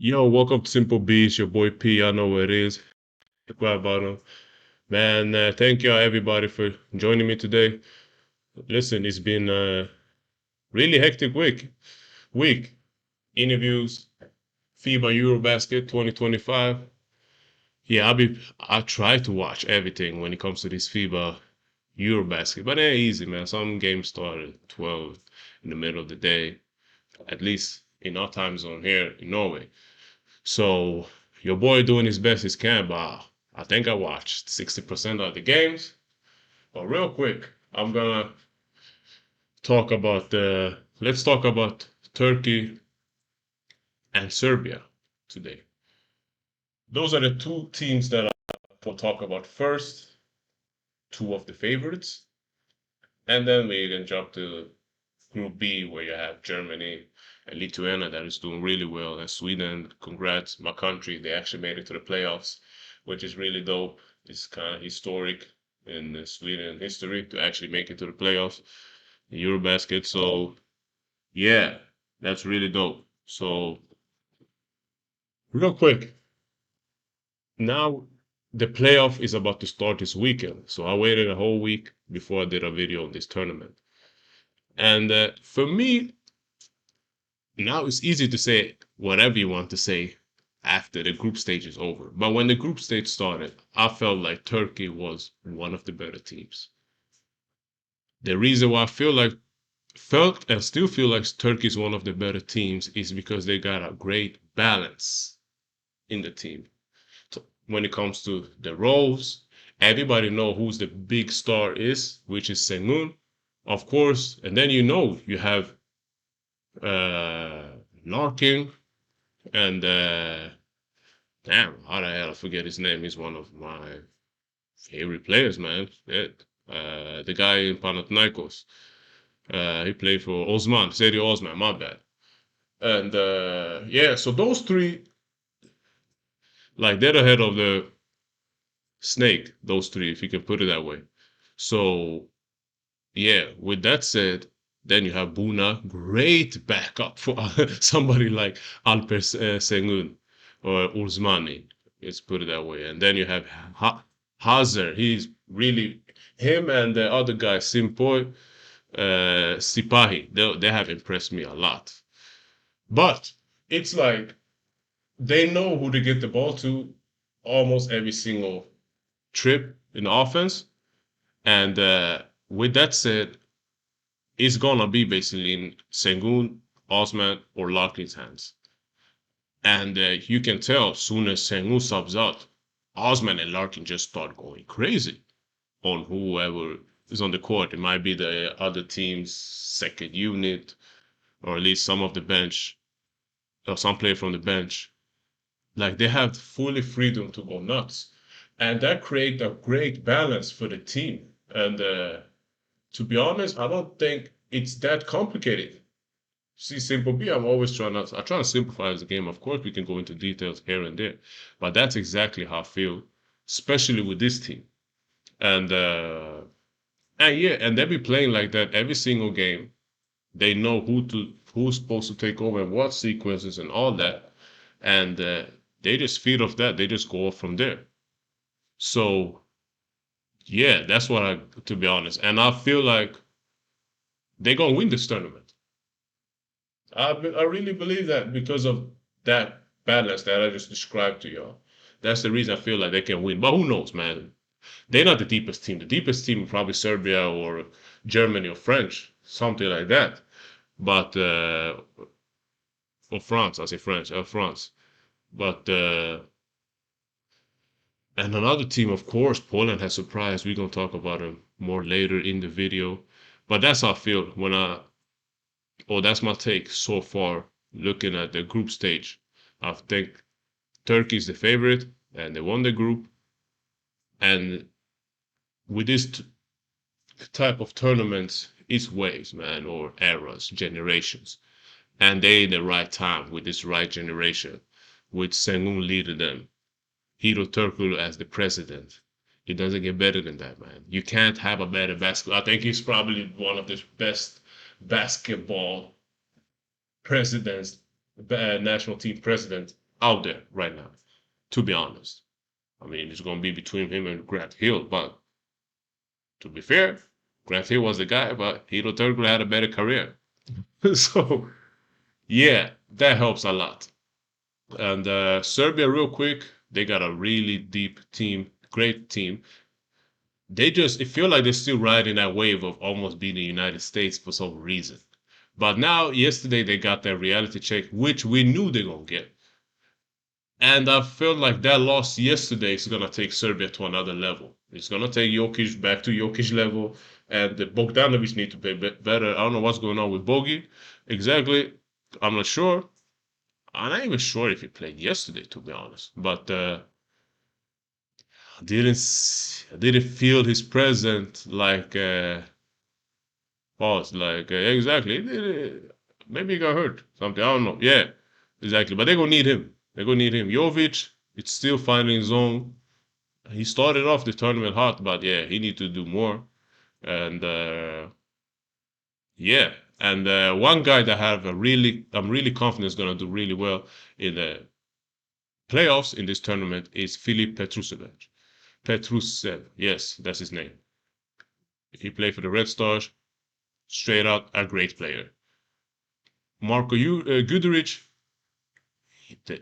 Yo, welcome to Simple Beats. Your boy P. I know what it is. Right about him. Man, thank you everybody for joining me today. Listen, it's been a really hectic week. Interviews, FIBA Eurobasket 2025. Yeah, I try to watch everything when it comes to this FIBA Eurobasket, but it ain't easy, man. Some games start at 12 in the middle of the day, at least in our time zone here in Norway. So your boy doing his best he can, but I think I watched 60% of the games. But real quick, I'm gonna let's talk about Turkey and Serbia today. Those are the two teams that I will talk about first, two of the favorites, and then we can jump to Group B where you have Germany and Lithuania that is doing really well, and Sweden. Congrats, my country. They actually made it to the playoffs, which is really dope. It's kind of historic in Sweden history to actually make it to the playoffs, the Eurobasket. So yeah, that's really dope. So real quick, now the playoff is about to start this weekend. So I waited a whole week before I did a video on this tournament. And for me, now it's easy to say whatever you want to say after the group stage is over. But when the group stage started, I felt like Turkey was one of the better teams. The reason why felt and still feel like Turkey is one of the better teams is because they got a great balance in the team. So when it comes to the roles, everybody know who's the big star is, which is Sengun, of course, and then you have uh Larkin and damn, how the hell I forget his name? He's one of my favorite players, man. Yeah. The guy in Panathinaikos. He played for Osman, Serie Osman, my bad. And yeah, so those three, like they're the head of the snake, those three, if you can put it that way. So yeah, with that said, then you have Buna, great backup for somebody like Alper Sengun or Uzmani. Let's put it that way. And then you have Hazard. He's really him and the other guy, Simpoy, Sipahi. They have impressed me a lot. But it's like they know who to get the ball to almost every single trip in the offense. And with that said, it's gonna be basically in Sengun, Osman, or Larkin's hands. And you can tell soon as Sengun subs out, Osman and Larkin just start going crazy on whoever is on the court. It might be the other team's second unit, or at least some of the bench, or some player from the bench. Like they have fully freedom to go nuts. And that create a great balance for the team. And to be honest, I don't think it's that complicated. See, Simple B, I try to simplify the game. Of course, we can go into details here and there, but that's exactly how I feel, especially with this team. And yeah, and they be playing like that every single game. They know who's supposed to take over and what sequences and all that, and they just feed off that. They just go off from there. So yeah, that's what to be honest, and I feel like they're gonna win this tournament. I really believe that because of that balance that I just described to y'all. That's the reason I feel like they can win. But who knows, man? They're not the deepest team. The deepest team is probably Serbia or Germany or French, something like that. But or France, I say French, France. But and another team, of course, Poland has surprised. We're gonna talk about them more later in the video. But that's how I feel that's my take so far looking at the group stage. I think Turkey is the favorite and they won the group. And with this type of tournaments, it's waves, man, or eras, generations. And they in the right time with this right generation, with Sengun leading them, Hiro Turkoglu as the president. It doesn't get better than that, man. You can't have a better basketball. I think he's probably one of the best basketball presidents, national team president out there right now, to be honest. I mean, it's going to be between him and Grant Hill, but to be fair, Grant Hill was the guy, but Hito Turkoglu had a better career. So, yeah, that helps a lot. And Serbia, real quick, they got a really deep team, great team. They just, it feel like they're still riding that wave of almost being the United States for some reason. But now, yesterday, they got their reality check, which we knew they're going to get. And I felt like that loss yesterday is going to take Serbia to another level. It's going to take Jokic back to Jokic level. And the Bogdanovic need to play better. I don't know what's going on with Bogi. Exactly. I'm not sure. I'm not even sure if he played yesterday, to be honest. But I didn't feel his presence like pause like exactly. Maybe he got hurt something. I don't know. Yeah, exactly. But they're gonna need him. They're gonna need him. Jovic, it's still finding his own. He started off the tournament hot, but yeah, he need to do more. And yeah, and one guy that I'm really confident is gonna do really well in the playoffs in this tournament is Filip Petrusevic. Petrusev, yes, that's his name. He played for the Red Stars. Straight out a great player. Marko Guduric,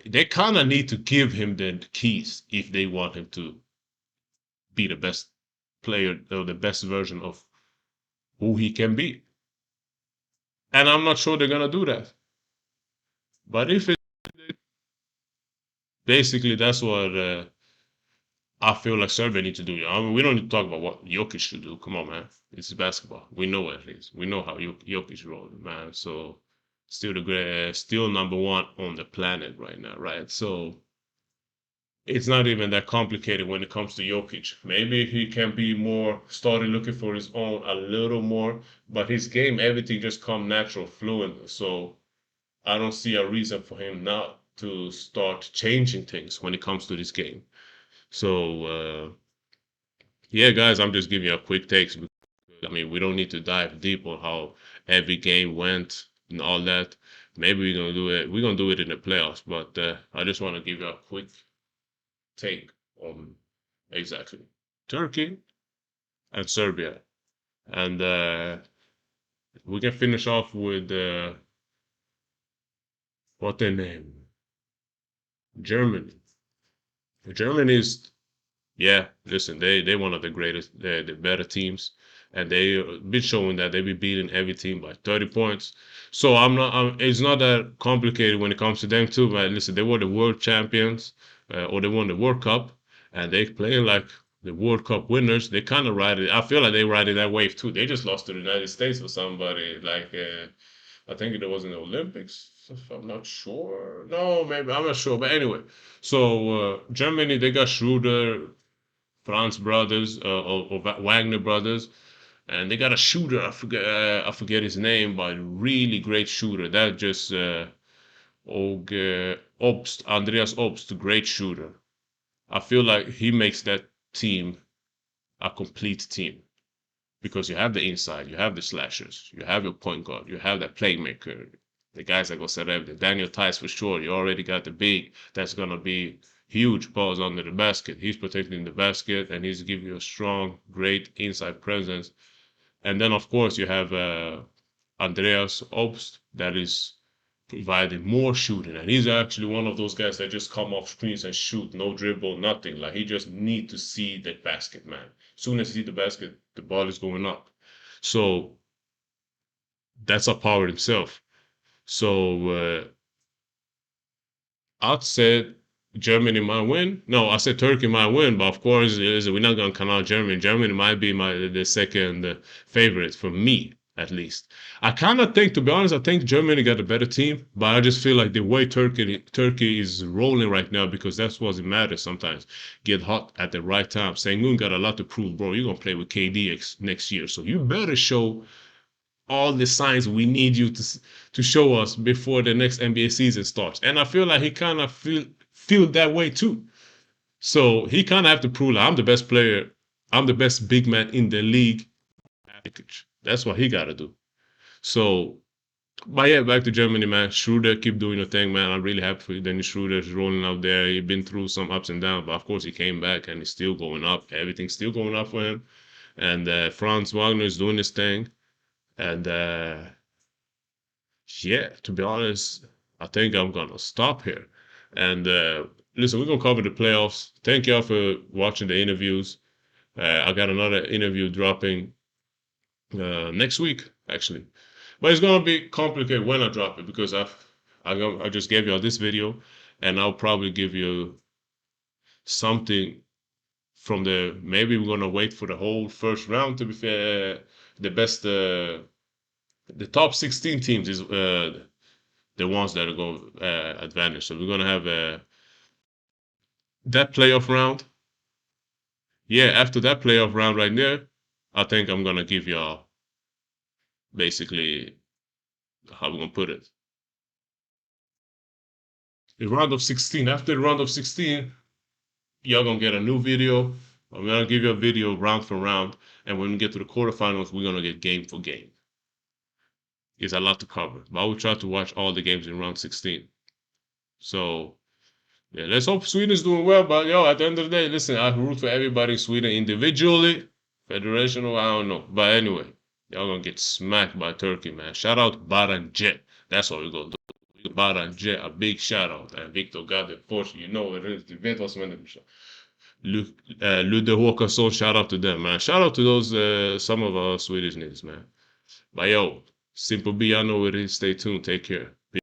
they kind of need to give him the keys if they want him to be the best player or the best version of who he can be. And I'm not sure they're gonna do that. But if it basically that's what I feel like Serbia need to do. I mean, we don't need to talk about what Jokic should do. Come on, man. It's basketball. We know what it is. We know how Jokic rolls, man. So still the great, still number one on the planet right now, right? So it's not even that complicated when it comes to Jokic. Maybe he can be more started looking for his own a little more, but his game, everything just come natural, fluent. So I don't see a reason for him not to start changing things when it comes to this game. So yeah, guys, I'm just giving you a quick takes. I mean, we don't need to dive deep on how every game went and all that. Maybe we're gonna do it. We're gonna do it in the playoffs. But I just want to give you a quick take on exactly Turkey and Serbia, and we can finish off with what their name, Germany. Germany is Yeah, listen, they one of the greatest, they're the better teams, and they been showing that they be beating every team by 30 points. So it's not that complicated when it comes to them too. But listen, they were the world champions, or they won the World Cup, and they playing like the World Cup winners. They kind of ride it. I feel like they riding that wave too. They just lost to the United States for somebody like I think it was in the Olympics. If I'm not sure. No, maybe I'm not sure. But anyway, so Germany they got Schroeder, Franz brothers, or Wagner brothers, and they got a shooter. I forget his name, but really great shooter. That just Obst, Andreas Obst, great shooter. I feel like he makes that team a complete team because you have the inside, you have the slashers, you have your point guard, you have that playmaker, the guys that go set up, the Daniel Tice for sure. You already got the big that's gonna be huge balls under the basket. He's protecting the basket and he's giving you a strong, great inside presence. And then of course you have Andreas Obst that is providing more shooting, and he's actually one of those guys that just come off screens and shoot, no dribble, nothing. Like he just need to see the basket, man. Soon as he see the basket, the ball is going up. So that's a power himself. So I said Germany might win. No, I said Turkey might win, but of course we're not gonna count out Germany. Germany might be the second favorite for me, at least. I kind of think, to be honest, I think Germany got a better team, but I just feel like the way Turkey is rolling right now, because that's what it matters sometimes. Get hot at the right time. Sengun got a lot to prove, bro. You're gonna play with KD next year, so you better show all the signs we need you to show us before the next NBA season starts. And I feel like he kind of feel that way too. So he kind of have to prove like, I'm the best player, I'm the best big man in the league. That's what he got to do. So But yeah, back to Germany, man. Schroeder keep doing the thing, man. I'm really happy for you. Dennis Schroeder's rolling out there. He's been through some ups and downs, but of course he came back and he's still going up. Everything's still going up for him. And Franz Wagner is doing his thing. And yeah, to be honest, I think I'm gonna stop here. And listen, we're gonna cover the playoffs. Thank y'all for watching the interviews. I got another interview dropping next week, actually. But it's gonna be complicated when I drop it because I just gave y'all this video, and I'll probably give you something from the. Maybe we're gonna wait for the whole first round. To be fair, the best, the top 16 teams is the ones that are going advantage. So we're gonna have that playoff round. Yeah, after that playoff round right there, I think I'm gonna give y'all basically how we're gonna put it. The round of 16. After the round of 16, y'all gonna get a new video. I'm gonna give you a video round for round, and when we get to the quarterfinals, we're gonna get game for game. It's a lot to cover, but I will try to watch all the games in round 16. So yeah, let's hope Sweden's doing well. But yo, at the end of the day, listen, I root for everybody in Sweden individually, federational, I don't know. But anyway, y'all gonna get smacked by Turkey, man. Shout out Baran Jet. That's what we're gonna do. Baran Jet, a big shout out. And Victor Gade, Porsche, you know it is. Du vet vad som händer. Ludde Håkansson, shout out to them, man. Shout out to those, some of our Swedish niggas, man. But yo, Simple B, I know it is. Stay tuned. Take care.